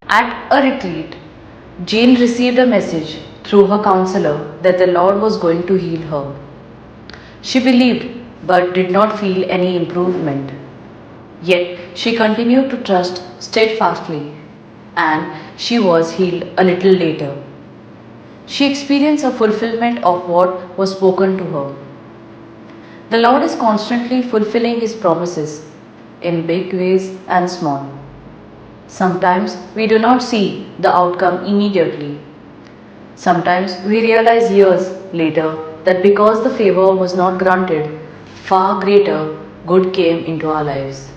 At a retreat, Jane received a message through her counselor that the Lord was going to heal her. She believed but did not feel any improvement. Yet she continued to trust steadfastly, and she was healed a little later. She experienced a fulfillment of what was spoken to her. The Lord is constantly fulfilling His promises in big ways and small. Sometimes we do not see the outcome immediately. Sometimes we realize years later that because the favor was not granted, far greater good came into our lives.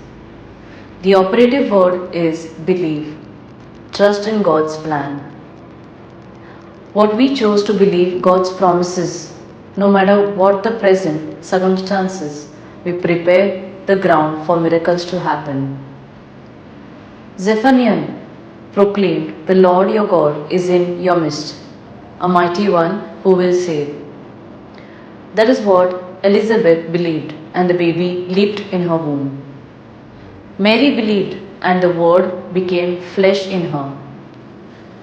The operative word is believe. Trust in God's plan. What we chose to believe God's promises, no matter what the present circumstances, we prepare the ground for miracles to happen. Zephaniah proclaimed, "The Lord your God is in your midst, a mighty one who will save." That is what Elizabeth believed, and the baby leaped in her womb. Mary believed, and the Word became flesh in her.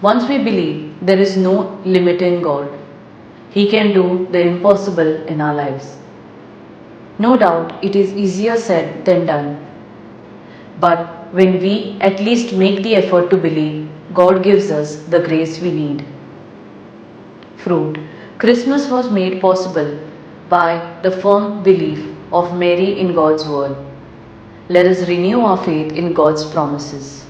Once we believe, there is no limit in God. He can do the impossible in our lives. No doubt it is easier said than done. But when we at least make the effort to believe, God gives us the grace we need. Fruit. Christmas was made possible by the firm belief of Mary in God's Word. Let us renew our faith in God's promises.